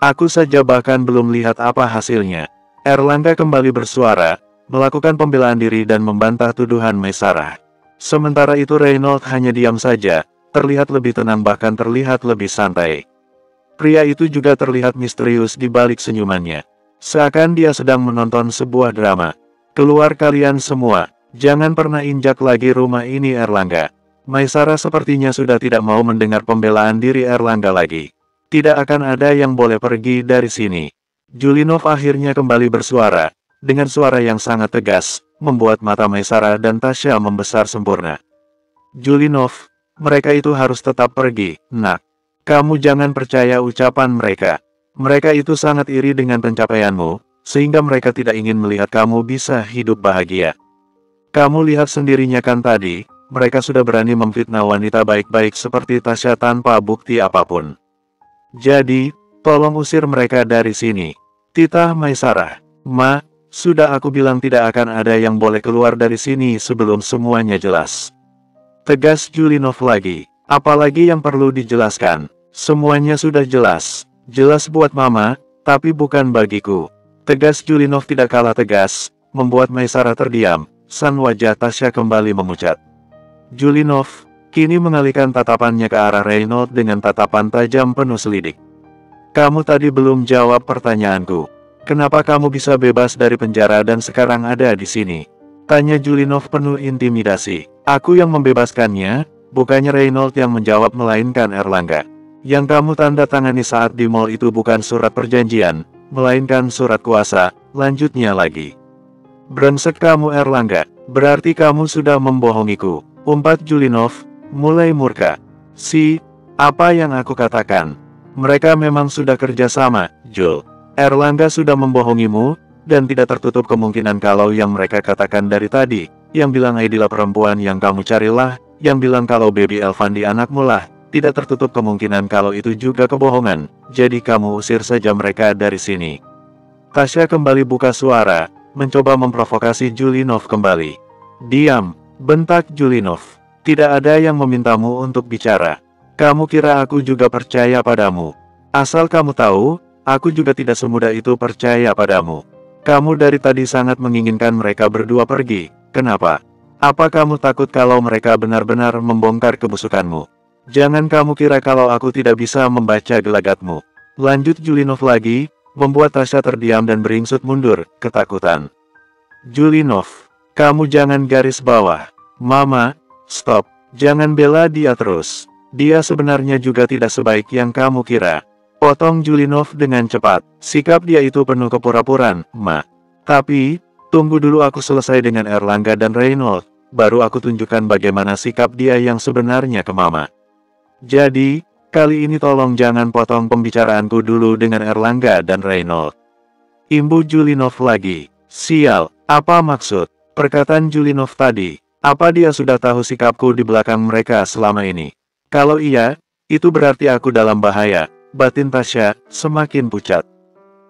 Aku saja bahkan belum lihat apa hasilnya. Erlangga kembali bersuara, melakukan pembelaan diri dan membantah tuduhan Maisarah. Sementara itu Reynold hanya diam saja, terlihat lebih tenang bahkan terlihat lebih santai. Pria itu juga terlihat misterius di balik senyumannya. Seakan dia sedang menonton sebuah drama. Keluar kalian semua. Jangan pernah injak lagi rumah ini Erlangga. Maisarah sepertinya sudah tidak mau mendengar pembelaan diri Erlangga lagi. Tidak akan ada yang boleh pergi dari sini. Julinov akhirnya kembali bersuara, dengan suara yang sangat tegas, membuat mata Maisarah dan Tasya membesar sempurna. Julinov, mereka itu harus tetap pergi, nak. Kamu jangan percaya ucapan mereka. Mereka itu sangat iri dengan pencapaianmu, sehingga mereka tidak ingin melihat kamu bisa hidup bahagia. Kamu lihat sendirinya kan tadi, mereka sudah berani memfitnah wanita baik-baik seperti Tasya tanpa bukti apapun. Jadi, tolong usir mereka dari sini. Titah Maisarah. Ma, sudah aku bilang tidak akan ada yang boleh keluar dari sini sebelum semuanya jelas. Tegas Julinov lagi. Apalagi yang perlu dijelaskan? Semuanya sudah jelas. Jelas buat Mama, tapi bukan bagiku. Tegas Julinov tidak kalah tegas, membuat Maisarah terdiam. San wajah Tasya kembali memucat. Julinov kini mengalihkan tatapannya ke arah Reynold dengan tatapan tajam penuh selidik. Kamu tadi belum jawab pertanyaanku. Kenapa kamu bisa bebas dari penjara dan sekarang ada di sini? Tanya Julinov penuh intimidasi. Aku yang membebaskannya, bukannya Reynold yang menjawab melainkan Erlangga. Yang kamu tanda tangani saat di mall itu bukan surat perjanjian, melainkan surat kuasa, lanjutnya lagi. Brengsek kamu Erlangga, berarti kamu sudah membohongiku, umpat Julinov, mulai murka. Apa yang aku katakan? Mereka memang sudah kerja sama, Jul. Erlangga sudah membohongimu, dan tidak tertutup kemungkinan kalau yang mereka katakan dari tadi, yang bilang Aidila perempuan yang kamu carilah, yang bilang kalau Baby Elvandi anakmu lah, tidak tertutup kemungkinan kalau itu juga kebohongan, jadi kamu usir saja mereka dari sini. Tasya kembali buka suara, mencoba memprovokasi Julinov kembali. Diam, bentak Julinov. Tidak ada yang memintamu untuk bicara. Kamu kira aku juga percaya padamu? Asal kamu tahu, aku juga tidak semudah itu percaya padamu. Kamu dari tadi sangat menginginkan mereka berdua pergi. Kenapa? Apa kamu takut kalau mereka benar-benar membongkar kebusukanmu? Jangan kamu kira kalau aku tidak bisa membaca gelagatmu. Lanjut Julinov lagi, membuat Tasya terdiam dan beringsut mundur, ketakutan. Julinov, kamu jangan garis bawah. Mama, stop. Jangan bela dia terus. Dia sebenarnya juga tidak sebaik yang kamu kira. Potong Julinov dengan cepat. Sikap dia itu penuh kepura-puraan, Ma. Tapi, tunggu dulu aku selesai dengan Erlangga dan Reynolds, baru aku tunjukkan bagaimana sikap dia yang sebenarnya ke Mama. Jadi, kali ini tolong jangan potong pembicaraanku dulu dengan Erlangga dan Reynolds. Imbu Julinov lagi. Sial, apa maksud perkataan Julinov tadi? Apa dia sudah tahu sikapku di belakang mereka selama ini? Kalau iya, itu berarti aku dalam bahaya. Batin Tasya semakin pucat.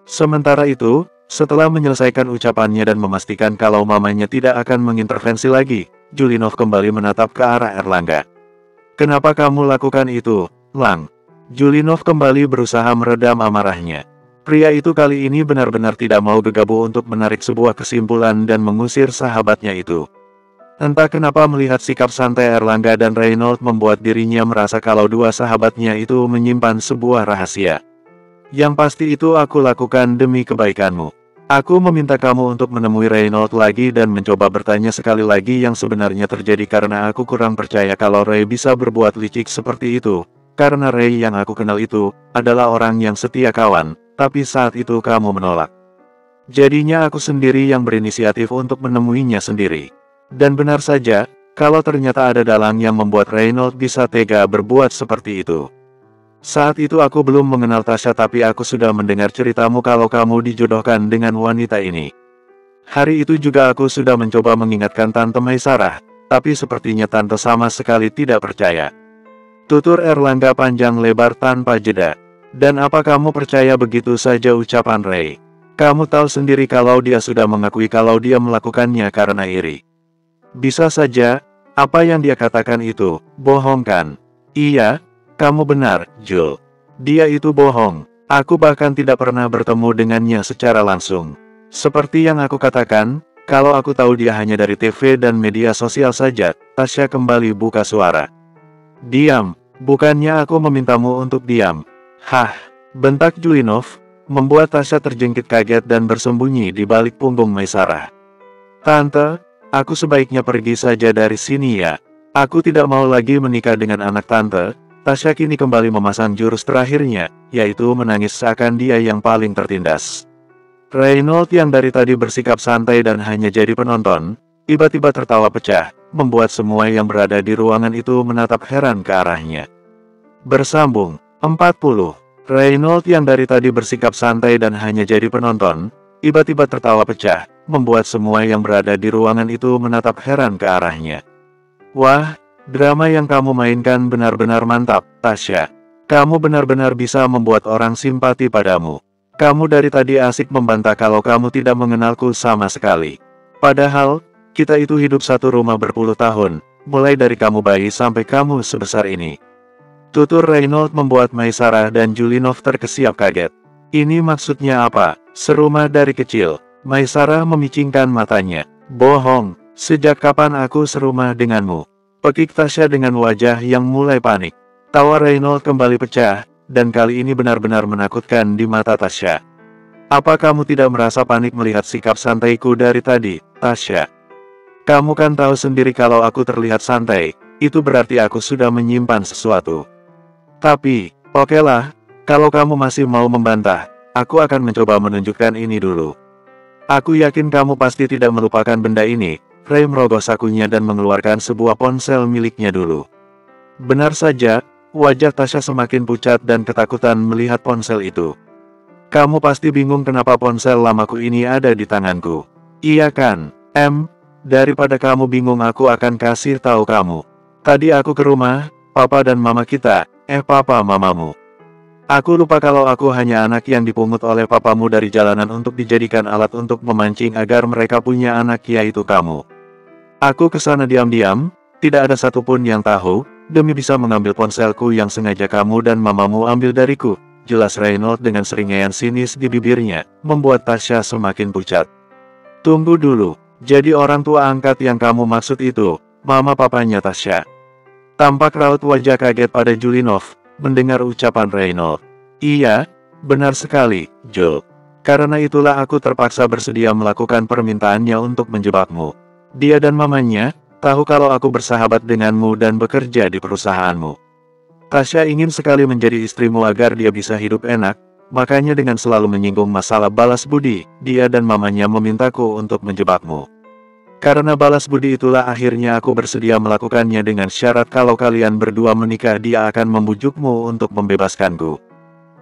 Sementara itu, setelah menyelesaikan ucapannya dan memastikan kalau mamanya tidak akan mengintervensi lagi, Julinov kembali menatap ke arah Erlangga. Kenapa kamu lakukan itu, Lang? Julinov kembali berusaha meredam amarahnya. Pria itu kali ini benar-benar tidak mau bergabung untuk menarik sebuah kesimpulan dan mengusir sahabatnya itu. Entah kenapa melihat sikap santai Erlangga dan Reynolds membuat dirinya merasa kalau dua sahabatnya itu menyimpan sebuah rahasia. Yang pasti itu aku lakukan demi kebaikanmu. Aku meminta kamu untuk menemui Reynolds lagi dan mencoba bertanya sekali lagi yang sebenarnya terjadi karena aku kurang percaya kalau Ray bisa berbuat licik seperti itu. Karena Ray yang aku kenal itu adalah orang yang setia kawan, tapi saat itu kamu menolak. Jadinya aku sendiri yang berinisiatif untuk menemuinya sendiri. Dan benar saja, kalau ternyata ada dalang yang membuat Reynolds bisa tega berbuat seperti itu. Saat itu aku belum mengenal Tasya tapi aku sudah mendengar ceritamu kalau kamu dijodohkan dengan wanita ini. Hari itu juga aku sudah mencoba mengingatkan Tante Maisarah, tapi sepertinya Tante sama sekali tidak percaya. Tutur Erlangga panjang lebar tanpa jeda. Dan apa kamu percaya begitu saja ucapan Ray? Kamu tahu sendiri kalau dia sudah mengakui kalau dia melakukannya karena iri. Bisa saja, apa yang dia katakan itu, bohong kan? Iya, kamu benar, Jul. Dia itu bohong. Aku bahkan tidak pernah bertemu dengannya secara langsung. Seperti yang aku katakan, kalau aku tahu dia hanya dari TV dan media sosial saja. Tasya kembali buka suara. Diam, bukannya aku memintamu untuk diam. Hah, bentak Julinov, membuat Tasya terjengkit kaget dan bersembunyi di balik punggung Maisarah. Tante, aku sebaiknya pergi saja dari sini ya. Aku tidak mau lagi menikah dengan anak tante. Tasya kini kembali memasang jurus terakhirnya, yaitu menangis seakan dia yang paling tertindas. Reynolds yang dari tadi bersikap santai dan hanya jadi penonton, tiba-tiba tertawa pecah, membuat semua yang berada di ruangan itu menatap heran ke arahnya. Bersambung 40. Reynolds yang dari tadi bersikap santai dan hanya jadi penonton, tiba-tiba tertawa pecah, membuat semua yang berada di ruangan itu menatap heran ke arahnya. Wah, drama yang kamu mainkan benar-benar mantap, Tasya. Kamu benar-benar bisa membuat orang simpati padamu. Kamu dari tadi asik membantah kalau kamu tidak mengenalku sama sekali. Padahal, kita itu hidup satu rumah berpuluh tahun, mulai dari kamu bayi sampai kamu sebesar ini. Tutur Reynolds membuat Maisarah dan Julinov terkesiap kaget. Ini maksudnya apa? Serumah dari kecil. Maisarah memicingkan matanya. Bohong, sejak kapan aku serumah denganmu? Pekik Tasya dengan wajah yang mulai panik. Tawa Reynolds kembali pecah, dan kali ini benar-benar menakutkan di mata Tasya. Apa kamu tidak merasa panik melihat sikap santaiku dari tadi, Tasya? Kamu kan tahu sendiri kalau aku terlihat santai, itu berarti aku sudah menyimpan sesuatu. Tapi, okelah, kalau kamu masih mau membantah, aku akan mencoba menunjukkan ini dulu. Aku yakin kamu pasti tidak melupakan benda ini. Ray merogoh sakunya dan mengeluarkan sebuah ponsel miliknya dulu. Benar saja, wajah Tasya semakin pucat dan ketakutan melihat ponsel itu. Kamu pasti bingung kenapa ponsel lamaku ini ada di tanganku. Iya kan, daripada kamu bingung aku akan kasih tahu kamu. Tadi aku ke rumah, papa dan mama kita. Papa mamamu. Aku lupa kalau aku hanya anak yang dipungut oleh papamu dari jalanan untuk dijadikan alat untuk memancing agar mereka punya anak, yaitu kamu. Aku kesana diam-diam, tidak ada satupun yang tahu, demi bisa mengambil ponselku yang sengaja kamu dan mamamu ambil dariku. Jelas Reynolds dengan seringaian sinis di bibirnya, membuat Tasya semakin pucat. Tunggu dulu, jadi orang tua angkat yang kamu maksud itu, mama papanya Tasya. Tampak raut wajah kaget pada Julinov, mendengar ucapan Reynolds. Iya, benar sekali, Jul. Karena itulah aku terpaksa bersedia melakukan permintaannya untuk menjebakmu. Dia dan mamanya, tahu kalau aku bersahabat denganmu dan bekerja di perusahaanmu. Tasya ingin sekali menjadi istrimu agar dia bisa hidup enak, Makanya dengan selalu menyinggung masalah balas budi, dia dan mamanya memintaku untuk menjebakmu. Karena balas budi itulah akhirnya aku bersedia melakukannya dengan syarat kalau kalian berdua menikah dia akan membujukmu untuk membebaskanku.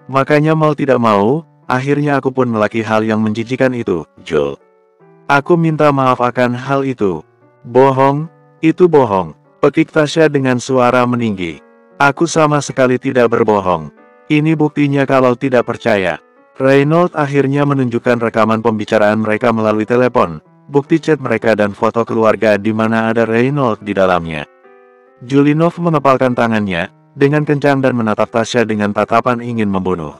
Makanya mau tidak mau, akhirnya aku pun melaki hal yang menjijikan itu, Jul. Aku minta maaf akan hal itu. Bohong, itu bohong, pekik Tasya dengan suara meninggi. Aku sama sekali tidak berbohong. Ini buktinya kalau tidak percaya. Reynolds akhirnya menunjukkan rekaman pembicaraan mereka melalui telepon, bukti chat mereka dan foto keluarga di mana ada Reynolds di dalamnya. Julinov mengepalkan tangannya, dengan kencang dan menatap Tasya dengan tatapan ingin membunuh.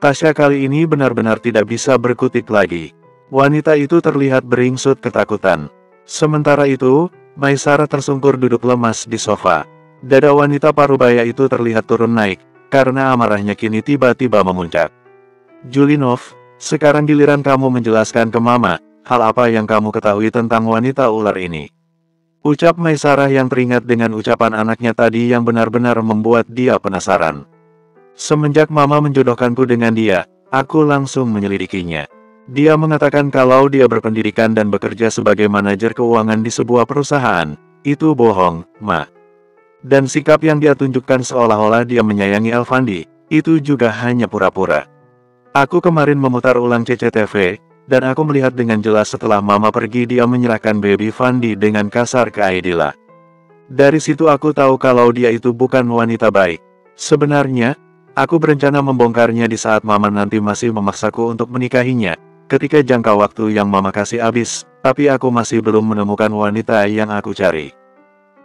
Tasya kali ini benar-benar tidak bisa berkutik lagi. Wanita itu terlihat beringsut ketakutan. Sementara itu, Maisara tersungkur duduk lemas di sofa. Dada wanita parubaya itu terlihat turun naik, karena amarahnya kini tiba-tiba memuncak. Julinov, sekarang giliran kamu menjelaskan ke Mama, hal apa yang kamu ketahui tentang wanita ular ini. Ucap Maisara yang teringat dengan ucapan anaknya tadi yang benar-benar membuat dia penasaran. Semenjak Mama menjodohkanku dengan dia, aku langsung menyelidikinya. Dia mengatakan kalau dia berpendidikan dan bekerja sebagai manajer keuangan di sebuah perusahaan. Itu bohong, Ma. Dan sikap yang dia tunjukkan seolah-olah dia menyayangi Elvandi, itu juga hanya pura-pura. Aku kemarin memutar ulang CCTV, dan aku melihat dengan jelas setelah Mama pergi dia menyerahkan baby Vandi dengan kasar ke Aidila. Dari situ aku tahu kalau dia itu bukan wanita baik. Sebenarnya, aku berencana membongkarnya di saat Mama nanti masih memaksaku untuk menikahinya, ketika jangka waktu yang Mama kasih habis, tapi aku masih belum menemukan wanita yang aku cari.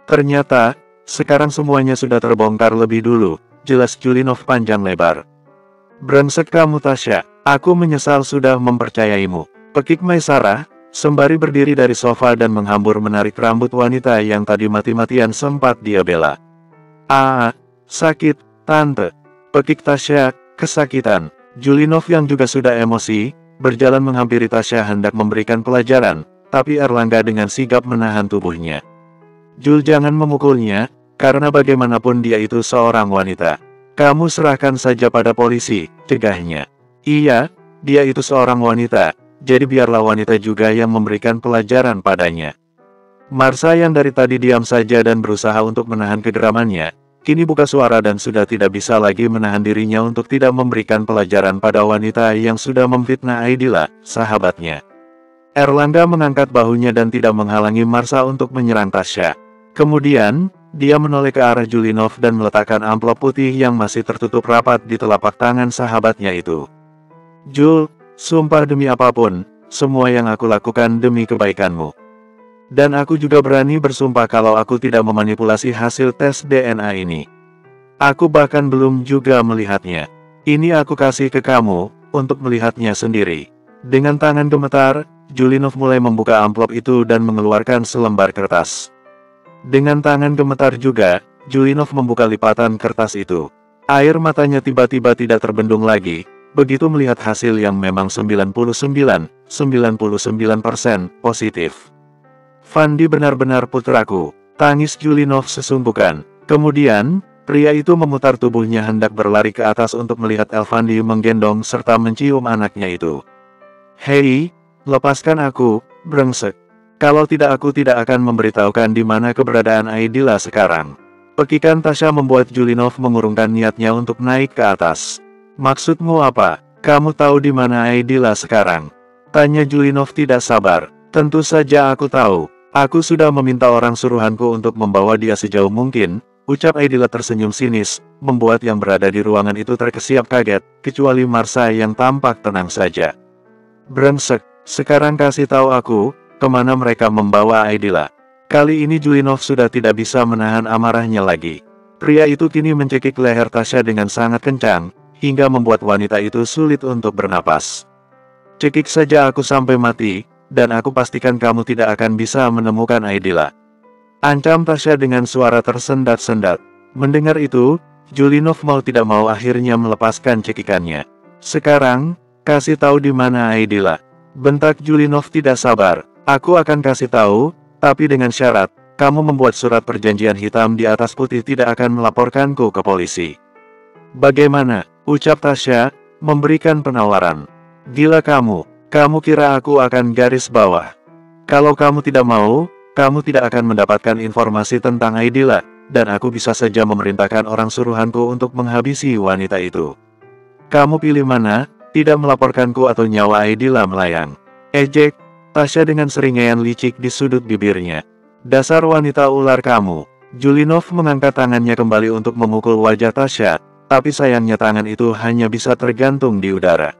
Ternyata, sekarang semuanya sudah terbongkar lebih dulu, jelas Julinov panjang lebar. Brengsek kamu Tasya, aku menyesal sudah mempercayaimu, pekik Maisara, sembari berdiri dari sofa dan menghambur menarik rambut wanita yang tadi mati-matian sempat dia bela. Sakit, Tante, pekik Tasya, kesakitan. Julinov yang juga sudah emosi, berjalan menghampiri Tasya hendak memberikan pelajaran, tapi Erlangga dengan sigap menahan tubuhnya. Jul jangan memukulnya, karena bagaimanapun dia itu seorang wanita. Kamu serahkan saja pada polisi, cegahnya. Iya, dia itu seorang wanita, jadi biarlah wanita juga yang memberikan pelajaran padanya. Marsha yang dari tadi diam saja dan berusaha untuk menahan kegeramannya, kini buka suara dan sudah tidak bisa lagi menahan dirinya untuk tidak memberikan pelajaran pada wanita yang sudah memfitnah Aidila, sahabatnya. Erlangga mengangkat bahunya dan tidak menghalangi Marsha untuk menyerang Tasya. Kemudian, dia menoleh ke arah Julinov dan meletakkan amplop putih yang masih tertutup rapat di telapak tangan sahabatnya itu. Jul, sumpah demi apapun, semua yang aku lakukan demi kebaikanmu. Dan aku juga berani bersumpah kalau aku tidak memanipulasi hasil tes DNA ini. Aku bahkan belum juga melihatnya. Ini aku kasih ke kamu, untuk melihatnya sendiri. Dengan tangan gemetar, Julinov mulai membuka amplop itu dan mengeluarkan selembar kertas. Dengan tangan gemetar juga, Julinov membuka lipatan kertas itu. Air matanya tiba-tiba tidak terbendung lagi, begitu melihat hasil yang memang 99% positif. Vandi benar-benar putraku, tangis Julinov sesumbukan. Kemudian, pria itu memutar tubuhnya hendak berlari ke atas untuk melihat Elvandi menggendong serta mencium anaknya itu. Hei, lepaskan aku, brengsek. Kalau tidak aku tidak akan memberitahukan di mana keberadaan Aidila sekarang. Pekikan Tasya membuat Julinov mengurungkan niatnya untuk naik ke atas. Maksudmu apa? Kamu tahu di mana Aidila sekarang? Tanya Julinov tidak sabar. Tentu saja aku tahu. Aku sudah meminta orang suruhanku untuk membawa dia sejauh mungkin. Ucap Aidila tersenyum sinis, membuat yang berada di ruangan itu terkesiap kaget, kecuali Marsha yang tampak tenang saja. Brengsek, sekarang kasih tahu aku, kemana mereka membawa Aidila. Kali ini Julinov sudah tidak bisa menahan amarahnya lagi. Pria itu kini mencekik leher Tasya dengan sangat kencang, hingga membuat wanita itu sulit untuk bernapas. Cekik saja aku sampai mati, dan aku pastikan kamu tidak akan bisa menemukan Aidila. Ancam Tasya dengan suara tersendat-sendat. Mendengar itu, Julinov mau tidak mau akhirnya melepaskan cekikannya. Sekarang, kasih tahu di mana Aidila. Bentak Julinov tidak sabar. Aku akan kasih tahu, tapi dengan syarat, kamu membuat surat perjanjian hitam di atas putih tidak akan melaporkanku ke polisi. Bagaimana? Ucap Tasya, memberikan penawaran. Gila kamu kira aku akan garis bawah? Kalau kamu tidak mau, kamu tidak akan mendapatkan informasi tentang Aidila, dan aku bisa saja memerintahkan orang suruhanku untuk menghabisi wanita itu. Kamu pilih mana, tidak melaporkanku atau nyawa Aidila melayang. Ejek, Tasya dengan seringaian licik di sudut bibirnya. Dasar wanita ular kamu. Julinov mengangkat tangannya kembali untuk memukul wajah Tasya, tapi sayangnya tangan itu hanya bisa tergantung di udara.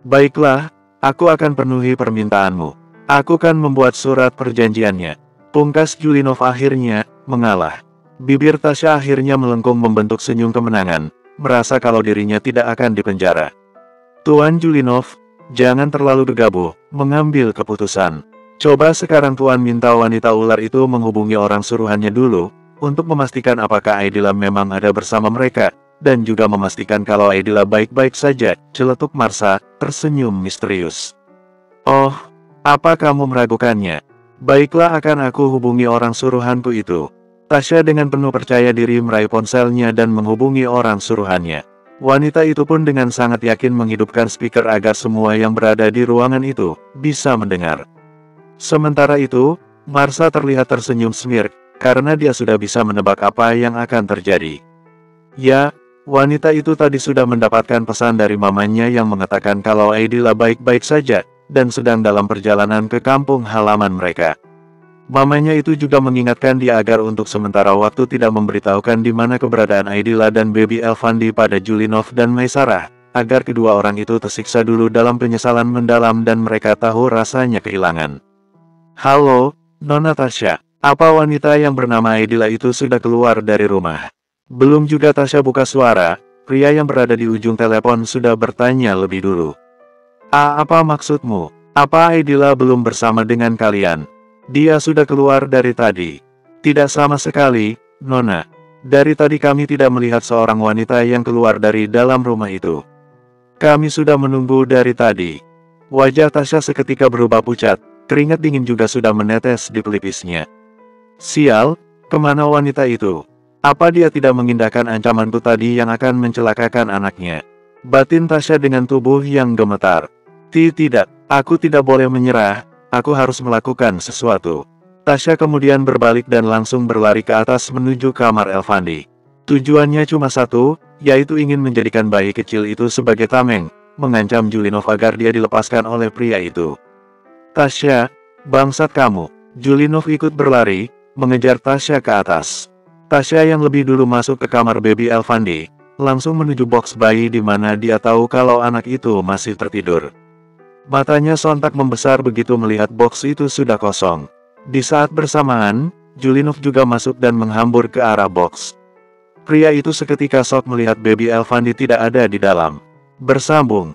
Baiklah, aku akan penuhi permintaanmu. Aku kan membuat surat perjanjiannya. Pungkas Julinov akhirnya mengalah. Bibir Tasya akhirnya melengkung membentuk senyum kemenangan, merasa kalau dirinya tidak akan dipenjara. Tuan Julinov, jangan terlalu gegabah mengambil keputusan. Coba sekarang Tuan minta wanita ular itu menghubungi orang suruhannya dulu, untuk memastikan apakah Aidila memang ada bersama mereka, dan juga memastikan kalau Aidila baik-baik saja. Celetuk Marsa tersenyum misterius. Oh, apa kamu meragukannya? Baiklah, akan aku hubungi orang suruhanku itu. Tasya dengan penuh percaya diri meraih ponselnya dan menghubungi orang suruhannya. Wanita itu pun dengan sangat yakin menghidupkan speaker agar semua yang berada di ruangan itu bisa mendengar. Sementara itu, Marsa terlihat tersenyum smirk, karena dia sudah bisa menebak apa yang akan terjadi. Ya, wanita itu tadi sudah mendapatkan pesan dari mamanya yang mengatakan kalau Aidila baik-baik saja, dan sedang dalam perjalanan ke kampung halaman mereka. Mamanya itu juga mengingatkan dia agar untuk sementara waktu tidak memberitahukan di mana keberadaan Aidila dan Baby Elfandi pada Julinov dan Maisarah, agar kedua orang itu tersiksa dulu dalam penyesalan mendalam dan mereka tahu rasanya kehilangan. Halo, Nona Tasya. Apa wanita yang bernama Aidila itu sudah keluar dari rumah? Belum juga Tasya buka suara, pria yang berada di ujung telepon sudah bertanya lebih dulu. Apa maksudmu? Apa Aidila belum bersama dengan kalian? Dia sudah keluar dari tadi. Tidak sama sekali, Nona. Dari tadi kami tidak melihat seorang wanita yang keluar dari dalam rumah itu. Kami sudah menunggu dari tadi. Wajah Tasya seketika berubah pucat, keringat dingin juga sudah menetes di pelipisnya. Sial, kemana wanita itu? Apa dia tidak mengindahkan ancamanku tadi yang akan mencelakakan anaknya? Batin Tasya dengan tubuh yang gemetar. Tidak, aku tidak boleh menyerah. Aku harus melakukan sesuatu. Tasya kemudian berbalik dan langsung berlari ke atas menuju kamar Elfandi. Tujuannya cuma satu, yaitu ingin menjadikan bayi kecil itu sebagai tameng, mengancam Julinov agar dia dilepaskan oleh pria itu. Tasya, bangsat kamu. Julinov ikut berlari, mengejar Tasya ke atas. Tasya yang lebih dulu masuk ke kamar Baby Elfandi, langsung menuju box bayi di mana dia tahu kalau anak itu masih tertidur. Matanya sontak membesar begitu melihat box itu sudah kosong. Di saat bersamaan, Julinov juga masuk dan menghambur ke arah box. Pria itu seketika shock melihat Baby Elfandi tidak ada di dalam. Bersambung.